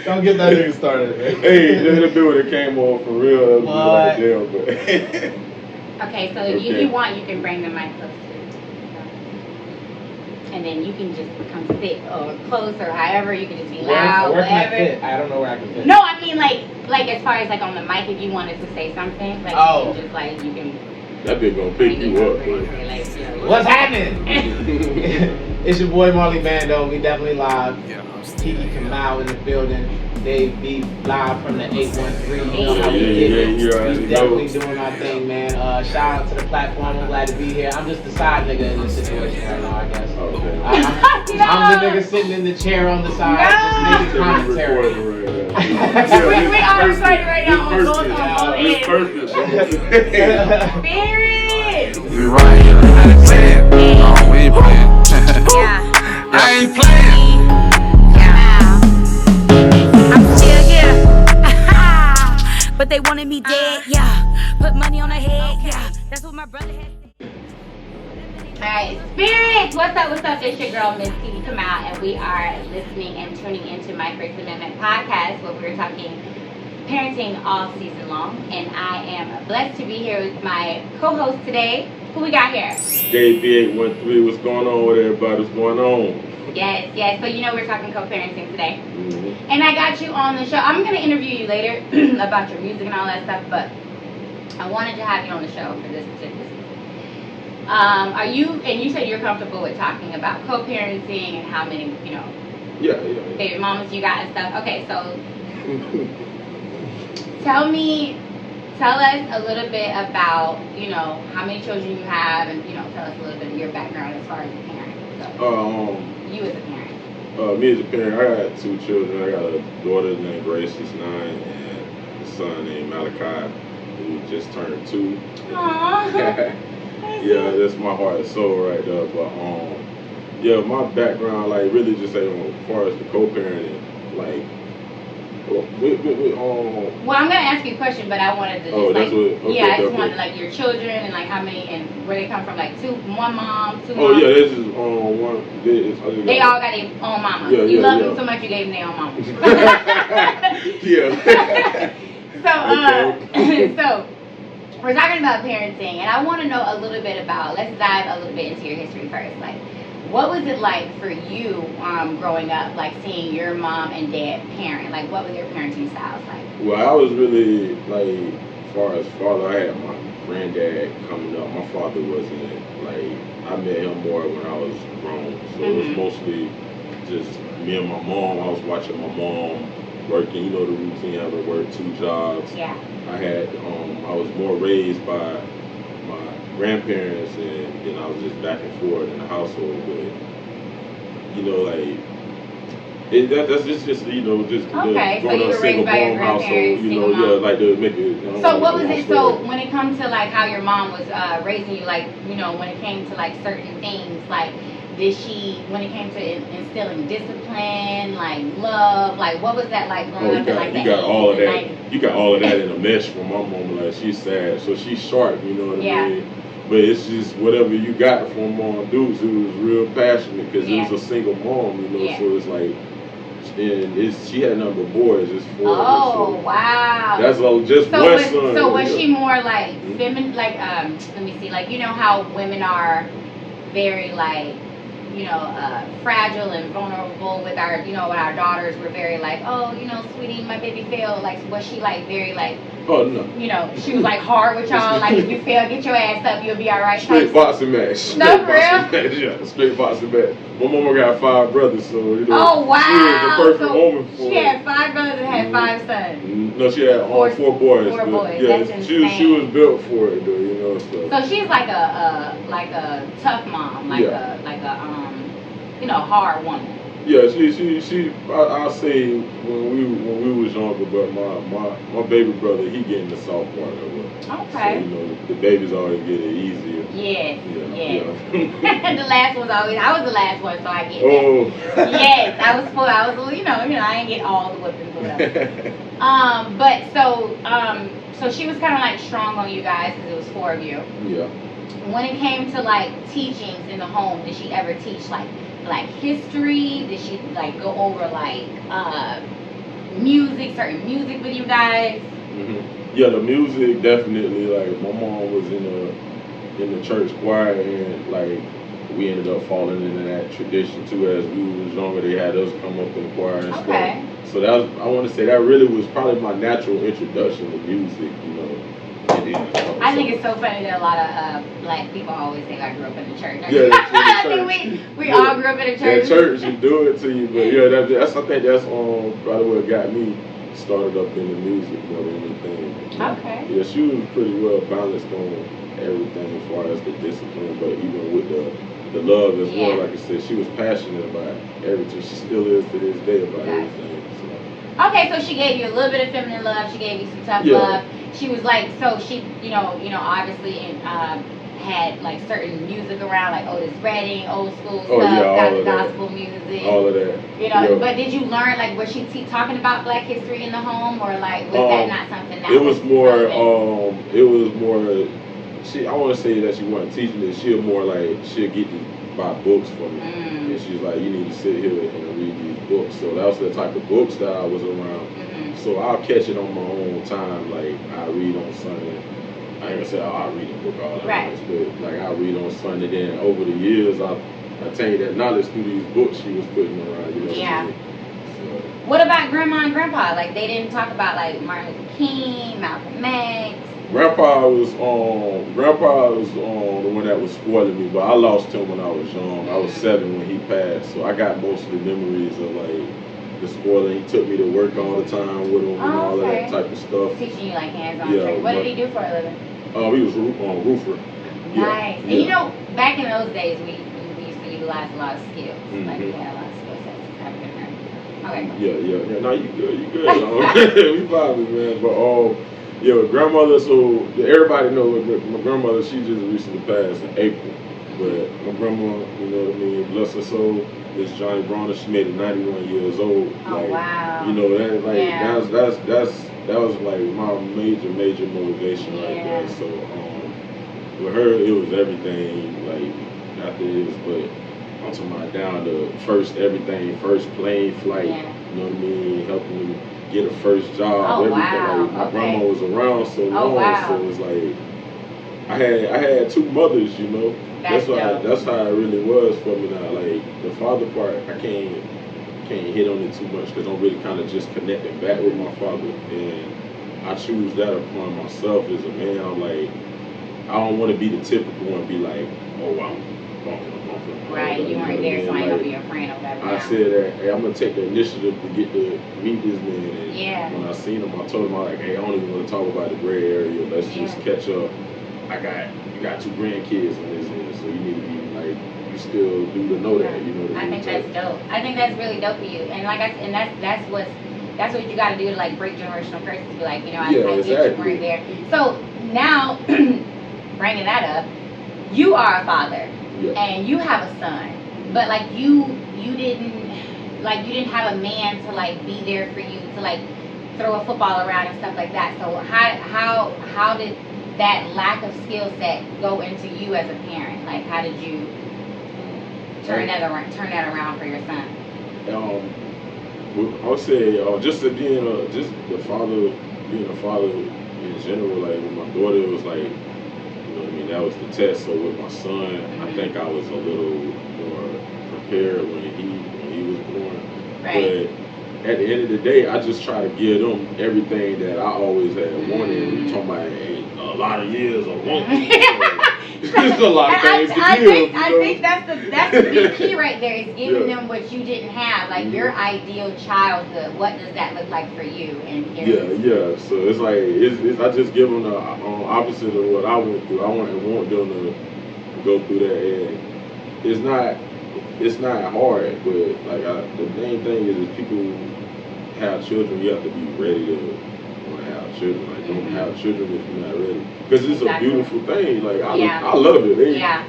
Don't get that nigga started, man. Hey, that'll be when it came on for real. What? Damn, but Okay, so if you want, you can bring the mic closer. And then you can just come sit or close or however, you can just be loud, where can I whatever. fit? I don't know where I can fit. No, I mean like as far as like on the mic, if you wanted to say something, like you can just like you can. that bitch gonna pick you up. What's happening? It's your boy Marley Bando. We definitely live. Kiki Kamau in the building. DaveB live from the 813. You know how we get it. We definitely doing our thing, man. Shout out to the platform. I'm glad to be here. I'm just the side nigga in this situation right now, I guess. Okay. I'm the nigga sitting in the chair on the side, just making commentary. We are recording right now on both ends. Perfect. Spirit! We right here, how to play it. No, we ain't playing. Yeah. I ain't playing. I'm still here, but they wanted me dead, yeah. Put money on her head, yeah. That's what my brother had said. Alright, Spirits! What's up, It's your girl, Mz.Kiki Kamau, and we are listening and tuning into my First Amendment podcast where we're talking parenting all season long. And I am blessed to be here with my co-host today. Who we got here? DaveB.6, what's going on with everybody? What's going on? Yes. So you know we're talking co-parenting today. Mm-hmm. And I got you on the show. I'm going to interview you later about your music and all that stuff, but I wanted to have you on the show for this particular season. Are you, and you said you're comfortable with talking about co-parenting and how many, Yeah. baby mamas you got and stuff. Okay, so tell us a little bit about, how many children you have and, tell us a little bit of your background as far as a parent. So, you as a parent. Me as a parent, I got 2 children. I got a daughter named Grace, she's 9, and a son named Malachi, who just turned 2. Aww. Yeah, that's my heart and soul right there. But my background, like really just say as far as the co-parenting, like Well, I'm gonna ask you a question, but I wanted to just I just wanted like your children and like how many and where they come from, like one mom, 2 moms. Oh yeah, this is one. They all got their own mama. You love them so much you gave them their own mama. Yeah. So we're talking about parenting, and I want to know a little bit about. Let's dive a little bit into your history first. Like, what was it like for you growing up, like seeing your mom and dad parent? Like, what were their parenting styles like? Well, I was really like, as far as father, I had my granddad coming up. My father wasn't like. I met him more when I was grown, so it was mostly just me and my mom. I was watching my mom working, the routine, having worked 2 jobs. Yeah. I had, I was more raised by my grandparents, and then I was just back and forth in the household. But, that's just just okay, growing so you up were raised by your grandparents, single mom. like to make it. So what was it? So when it comes to like how your mom was raising you, like when it came to like certain things, like did she, when it came to instilling discipline, like love, like what was that like growing up in like the 80s all of that. 90s? You got all of that in a mesh from my mom. Like she's sad, so she's sharp. You know what I mean? But it's just whatever you got from Mom Dukes. It was real passionate because it was a single mom. So it's like. And she had nothing but boys, just 4 of us. Oh, wow. That's just one son. So was she more like feminine, like, let me see, like, how women are very like, fragile and vulnerable with our, with our daughters, we're very like, oh, sweetie, my baby fell. Like, was she like very like, oh, no. She was like hard with y'all, like if you fail, get your ass up, you'll be all right. Straight boxing match. No, for real? Yeah, straight boxing match. My mama got 5 brothers, so oh, wow. She was the perfect woman for She had 5 brothers and had 5 sons. No, she had 4 boys. 4 boys. Yeah, that's insane. She was built for it, though, So she's like a tough mom, like a hard woman. Yeah, she I'll say when we was younger, but my baby brother, he getting the soft part of it. Okay. So, the babies always get it easier. Yes. Yeah. The last one's always, I was the last one, so I get that. Oh. Yes, I was, I didn't get all the whippings or whatever. But so she was kind of like strong on you guys because it was 4 of you. Yeah. When it came to like teachings in the home, did she ever teach like Black history? Did she like go over like certain music with you guys? Yeah, the music definitely. Like my mom was in the church choir, and like we ended up falling into that tradition too. As we was younger, they had us come up in the choir and stuff. So that was, I want to say that really was probably my natural introduction to music, you know. I think it's so funny that a lot of black people always think I grew up in the church. Yeah, I think we all grew up in the church. That church you do it to you, but yeah, that's I think that's probably what got me started up in the music more than anything. Okay. Yeah, she was pretty well balanced on everything as far as the discipline, but even with the love as well. Like I said, she was passionate about everything. She still is to this day about everything. So. Okay, so she gave you a little bit of feminine love. She gave you some tough love. She was like, so she, you know, obviously had like certain music around, like Otis Redding, old school stuff, got the gospel music, all of that. You know, but did you learn, like, was she talking about Black history in the home, or like was that not something that? It was more. I want to say that she wasn't teaching it. She'll get to buy books for me, and she's like, you need to sit here and read these books. So that was the type of books that I was around. So I'll catch it on my own time. Like I read on Sunday. I ain't gonna say I'll read a book all at once, but like I'll read on Sunday. Then over the years, I attained that knowledge through these books she was putting around. You know, so. What about Grandma and Grandpa? Like they didn't talk about like Martin Luther King, Malcolm X. Grandpa was the one that was spoiling me, but I lost him when I was young. I was 7 when he passed, so I got most of the memories of like the spoiling. He took me to work all the time with him and all of that type of stuff. Teaching you like hands-on training. What did he do for a living? He was roofer. Nice. And you know, back in those days, we used to utilize a lot of skills. Like we had a lot of skill sets. Okay. Yeah. No, you good. We probably, man. But grandmother. So everybody knows my grandmother. She just recently passed in April. But my grandma, you know what I mean. Bless her soul. Miss Johnny Bronner. She made it 91 years old. Wow. You know that that was like my major motivation right there. So with her, it was everything. Like after it was, but I'm talking about down to first plane flight. You know what I mean? Helping me get a first job. Everything. Like my grandma was around so long, so it was like I had 2 mothers. You know. That's how it really was for me now. Like the father part, I can't hit on it too much because I'm really kind of just connecting back with my father, and I choose that upon myself as a man. I'm like, I don't want to be the typical one, be like, oh, I'm bumping. Right, you weren't there, so I ain't gonna be your friend or whatever. I said that, hey, I'm gonna take the initiative to get to meet this man. And when I seen him, I told him, I'm like, hey, I don't even want to talk about the gray area. Let's just catch up. You got 2 grandkids on this end, so you need to be like, you still do to know that, you know. I think that's dope. I think that's really dope for you, and like that's what you got to do to like break generational curses. Be like, you know, I get you weren't there. So now, bringing that up, you are a father, and you have a son, but like you didn't have a man to like be there for you to like throw a football around and stuff like that. So how did that lack of skill set go into you as a parent? Like, how did you turn that around for your son? I would say just being a father in general. Like with my daughter, it was like, you know what I mean, that was the test. So with my son, I think I was a little more prepared when he was born. But at the end of the day, I just try to give them everything that I always had wanted. We talking about a lot of years of wanting. There's a lot of things to give. I think that's the big key right there, is giving them what you didn't have, like your ideal childhood. What does that look like for you? And So it's like I just give them the opposite of what I went through. I want them to go through that, and it's not hard, but like the main thing is people have children. You have to be ready to want to have children. Like don't have children if you're not ready, because it's a beautiful thing. Like I love it. They are.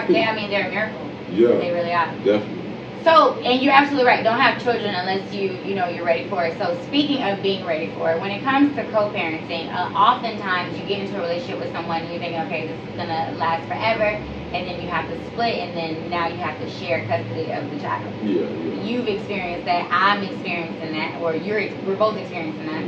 They're a miracle. Yeah, they really are. Definitely. So, and you're absolutely right. Don't have children unless you're ready for it. So, speaking of being ready for it, when it comes to co-parenting, oftentimes you get into a relationship with someone and you're thinking, okay, this is gonna last forever. and then you have to split, and then now you have to share custody of the child. Yeah. You've experienced that. I'm experiencing that, or we're both experiencing that.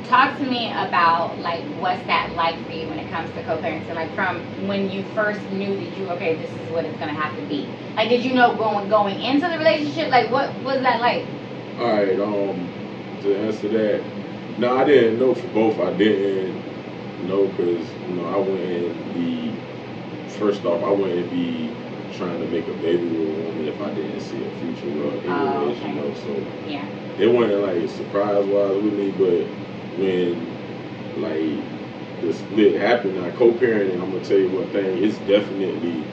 Talk to me about like what's that like for you when it comes to co-parenting, like from when you first knew that this is what it's gonna have to be. Like, did you know going into the relationship, like what was that like? All right, to answer that, no, I didn't know for both. I didn't know because I wouldn't be, first off, I wouldn't be trying to make a baby with a woman if I didn't see a future with her anyways, so yeah. It wasn't like surprise-wise with me, but when like the split happened, co-parenting, I'm gonna tell you one thing, it's definitely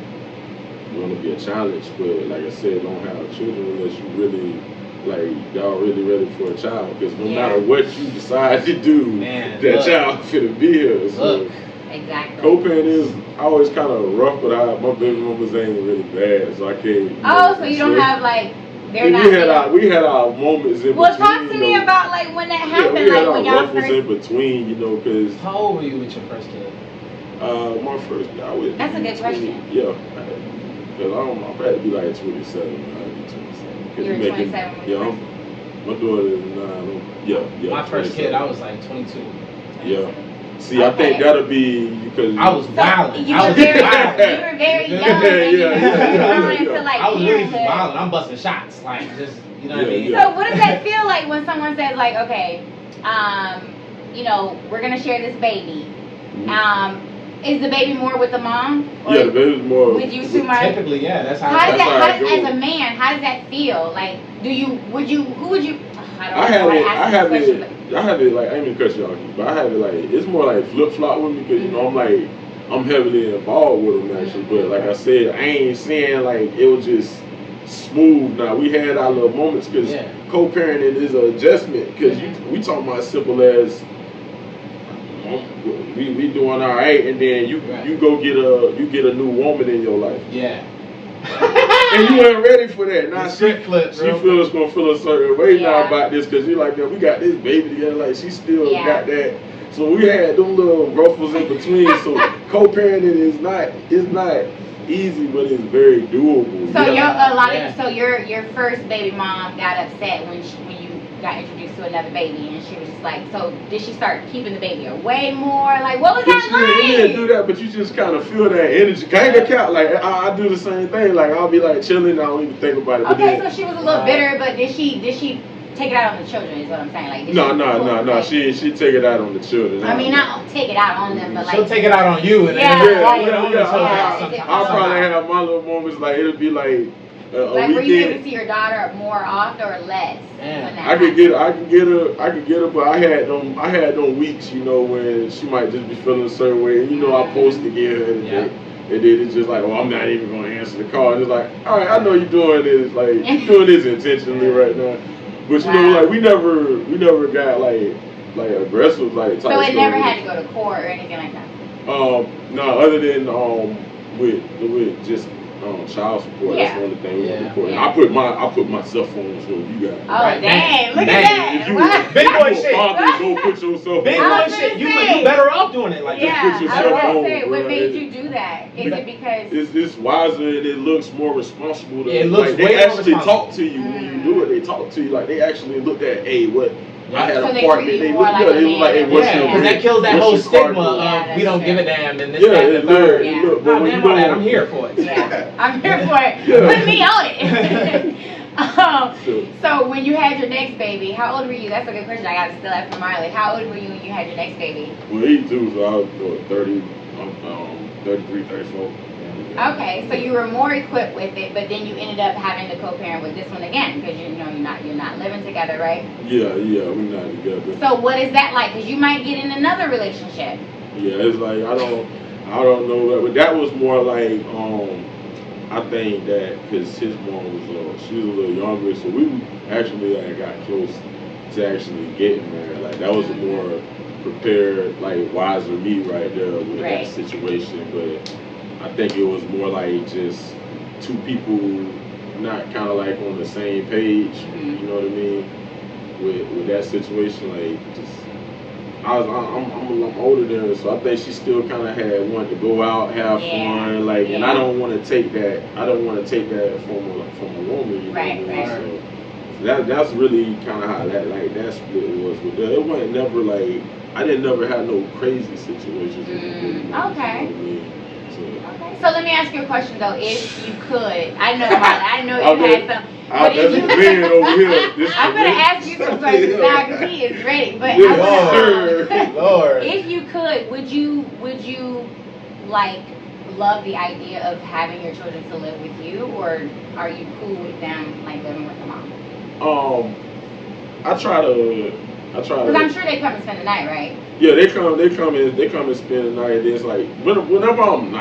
gonna be a challenge, but like I said, don't have children unless you really y'all really ready for a child, because no matter what you decide to do, that child finna be here. So exactly. Co-parenting is always kind of rough, but my baby mamas ain't really bad, so I can't. So you don't have like. We had our moments in between. Well, talk to me about like when that happened, we had like when our y'all ruffles first. in between, because. How old were you with your first kid? My first, I was. That's a good question. Yeah, because I'm about to be like 27. I'll be 27. You were 27. Yeah, my daughter is 9. My first kid, I was like 22. Yeah. See, I think that'll be because I was violent. You were very young. I was really violent. I'm busting shots, like just what I mean. So what does that feel like when someone says like, okay, we're gonna share this baby? Is the baby more with the mom? Or the baby's more with you two, Mark? Typically, yeah. That's how. As a man, how does that feel? Like, who would you? I have it like, I ain't even cut you off, but I have it like, it's more like flip-flop with me, because I'm heavily involved with them actually, but like I said, I ain't saying like it was just smooth. Now we had our little moments, because co-parenting is an adjustment, because we talking about simple as we doing all right, and then you go get a new woman in your life. Yeah. And you weren't ready for that. Now she feels gonna feel a certain way now about this, because you're like, we got this baby together, like she still got that. So we had them little ruffles in between. So co-parenting is not easy, but it's very doable. So your first baby mom got upset when you got introduced to another baby, and she was just like, so did she start keeping the baby away more? Like, what was that like? You didn't do that, but you just kind of feel that energy. Kind of count. Like I do the same thing. Like I'll be like chilling, I don't even think about it. Okay, so she was a little bitter, but did she take it out on the children? Is what I'm saying. Like, no. She take it out on the children. I mean, not take it out on them, but like she'll take it out on you, and I'll probably have my little moments. Like it'll be like. Like, were you able to see your daughter more often or less? I could get her, but I had them weeks, when she might just be feeling a certain way, and I post to get her, and then it's just like, I'm not even gonna answer the call. And it's like, all right, I know you're doing this, like you're doing this intentionally right now, but like we never got like aggressive like. So it never had to go to court or anything like that. No, other than with just. Child support. That's one of the things we report. And I put my cell phone on, so if you got. Oh dang! Look at that! If you big boy shit. Go put yourself. Big boy shit. You better off doing it like that. Just put yourself on. What made you do that? Is it because it's wiser and it looks more responsible? It looks like, way they actually more talk to you when you do it. They talk to you like they actually looked at what. I had so a partner. They look like because that kills that whole stigma of we don't give a damn and this, that, and the third. But when I'm here for it. I'm here for it. Put me on it. So when you had your next baby, how old were you? That's a good question. I got to steal that from Marley. How old were you when you had your next baby? Well, he too. So I was 30. I'm 33, 34. Okay, so you were more equipped with it, but then you ended up having to co-parent with this one again because you're not living together, right? Yeah, we're not together. So what is that like? Because you might get in another relationship. Yeah, it's like I don't know, but that was more like I think that because his mom was she was a little younger, so we actually got close to actually getting married. Like that was a more prepared, like wiser me right there with that situation, but. I think it was more like just two people not kind of like on the same page, you know what I mean, with that situation, like just, I I'm older than her, so I think she still kind of had wanted to go out, have fun, like, and I don't want to take that. I don't want to take that from a woman, you know what I mean? So that's really kind of how that split was with her. It wasn't never like I didn't never have no crazy situations. Okay. So let me ask you a question though. If you could, I know you had some. But if you could, over here. I'm gonna ask you some questions now because he is ready. But Lord. If you could, would you like love the idea of having your children to live with you, or are you cool with them like living with the mom? I try to. Because I'm sure they come and spend the night, right? Yeah, they come and spend the night. And it's like whenever I'm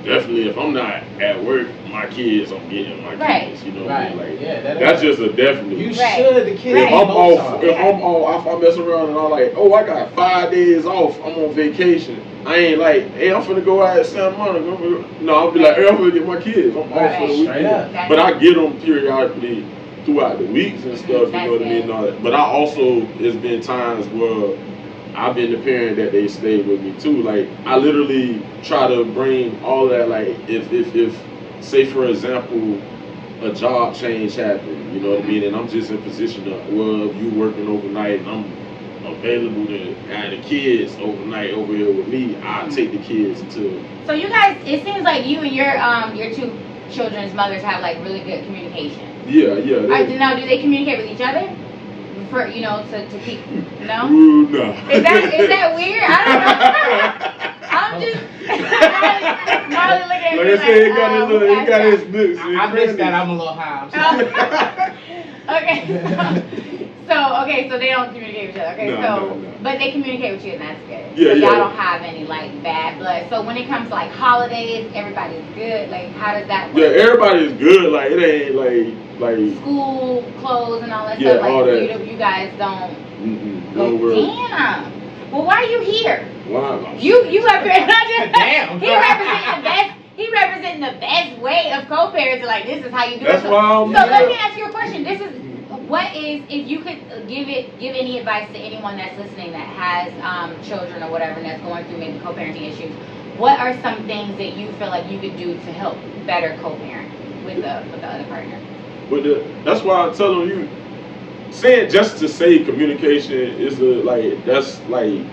definitely if I'm not at work, my kids, I'm getting my kids. You know what I mean? Like that's just a definite. You should the kids. If I'm off, if I mess around and I'm like, oh, I got 5 days off. I'm on vacation. I ain't like, hey, I'm finna go out at Santa Monica. No, I'll be like, hey, I'm gonna get my kids. I'm off for the weekend. But I get them periodically throughout the weeks and stuff, you know what I mean? All that. But I also, there's been times where I've been the parent that they stayed with me too. Like, I literally try to bring all of that, like, if say for example, a job change happened, you know what I mean? And I'm just in position of, well, you working overnight and I'm available to have the kids overnight over here with me, I'll take the kids to. So you guys, it seems like you and your two children's mothers have like really good communication. Yeah. Now, do they communicate with each other? For to keep no. Ooh, no. Is that weird? I don't know. I'm just Marley looking at me like I said, he got his books. I missed that. I'm a little high. Okay, so they don't communicate with each other. Okay, no. But they communicate with you, and that's good. Yeah, so y'all don't have any like bad blood. So when it comes to like holidays, everybody's good. Like, how does that work? Yeah, everybody's good. Like, it ain't like school clothes and all that stuff. Like all that. You guys don't. No worries. Damn. Well, why are you here? Why? You represent. Damn. He representing the best way of co-parenting. Like, this is how you do That's it. Why I'm so let me ask you a question. If you could give any advice to anyone that's listening that has children or whatever and that's going through maybe co-parenting issues, what are some things that you feel like you could do to help better co-parent with the other partner? That's why I tell them just to say communication is that's like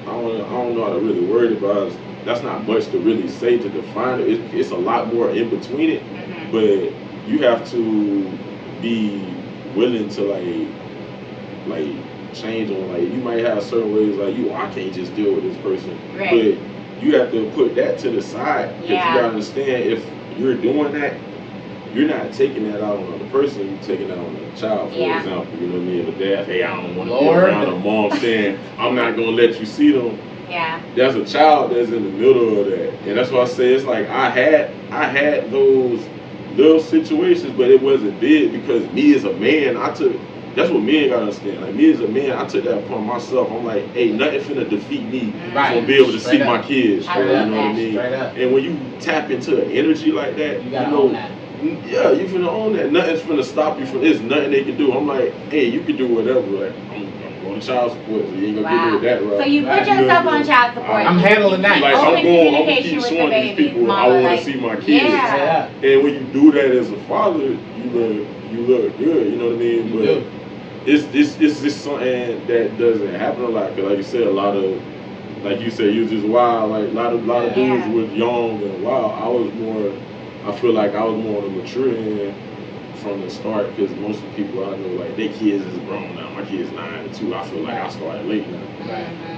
I don't know how to really word it, but that's not much to really say to define it. It's a lot more in between it, but you have to be willing to like change on you might have certain ways I can't just deal with this person, but you have to put that to the side because you gotta understand if you're doing that, you're not taking that out on the person, you're taking that on the child, for example. You know what I mean? The dad, hey, I don't want to be around a mom saying, I'm not going to let you see them. Yeah. There's a child that's in the middle of that. And that's why I say it's like I had those little situations, but it wasn't big because me as a man, that's what men got to understand. Like, me as a man, I took that upon myself. I'm like, hey, nothing finna defeat me from being able to see my kids. You know what I mean? And when you tap into an energy like that, you gotta own that. Yeah, you finna own that. Nothing's finna stop you from. There's nothing they can do. I'm like, hey, you can do whatever. Like, I'm going to child support, so you ain't gonna get me with that, right? So you put yourself on child support. I'm handling that. Like, I'm gonna keep showing these people I want to see my kids. Yeah. And when you do that as a father, you look good. You know what I mean? But it's just something that doesn't happen a lot. Cause like you said, a lot of, like you said, you was just wild. Like a lot of dudes was young and wild. I feel like I was more on the mature end from the start because most of the people I know, like, their kids is grown now. My kid's 9 and 2. I feel like I started late now.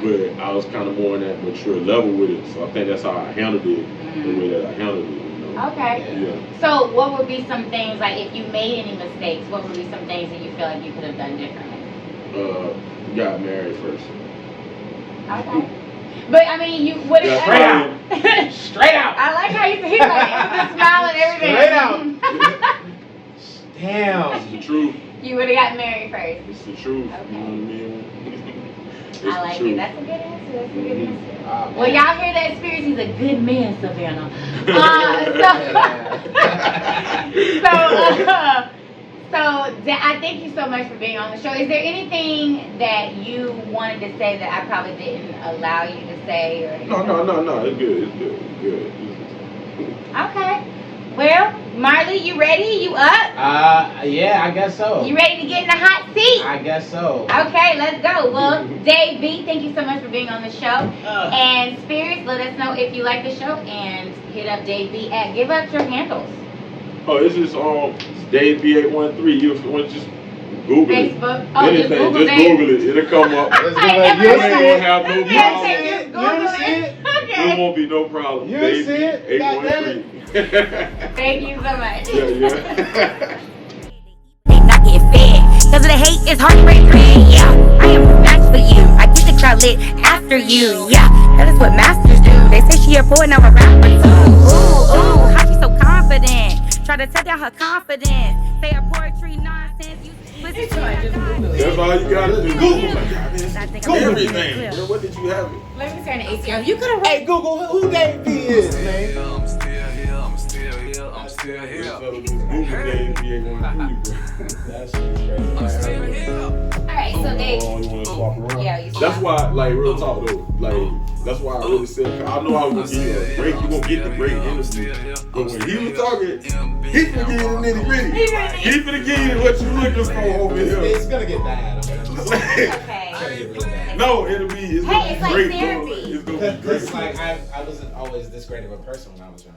But I was kind of more on that mature level with it. So I think that's how I handled it, the way that I handled it. You know? Okay. Yeah. So what would be some things, like, if you made any mistakes, what would be some things that you feel like you could have done differently? Got married first. Okay. But I mean, you would have straight out. I like how you say like the smile and everything. Straight out. Damn. It's the truth. You would have got married first. It's the truth. Okay. You know what I mean? I like it. That's a good answer. That's a good answer. Oh, well, y'all hear that experience? He's a good man, Savannah. So I thank you so much for being on the show. Is there anything that you wanted to say that I probably didn't allow you to say? Or No. It's good. It's good. Okay. Well, Marley, you ready? You up? Yeah, I guess so. You ready to get in the hot seat? I guess so. Okay, let's go. Well, DaveB, thank you so much for being on the show. And Spirits, let us know if you like the show and hit up DaveB at give us your handles. Oh, it's just DaveB813. You want to just Google Facebook. it. Oh, Anything, just just Google it. It'll come up. You'll have no problem. see it. There won't be no problem. You see it. DaveB813. Thank you so much. Yeah. They not getting fed. Cause of the hate, it's heartbreak red. Yeah, I am the match for you. I get the crowd lit after you. Yeah, that is what masters do. They say she a poet, now a rapper too. Ooh, how she so confident? Try to tear down her confidence. Say her poetry nonsense. That's all you gotta do. Google everything. Everything. What did you have it? Let me turn the AC on. You could have. Hey, Google, who DaveB is, man? I'm still here. I'm still here. Google DaveB813. That shit is crazy. Alright, so Dave. You want to swap around? Yeah, you That's why, like, real talk though, like, that's why I really said, I know I was gonna give you a break, you gonna get the great interview. But when he was talking, he finna give you the nitty gritty. He finna give you what you looking for over here. It's gonna get bad. Okay. No, it'll be, it's gonna Hey, be it's like great. therapy. It's gonna be great. It's like I wasn't always this great of a person when I was young.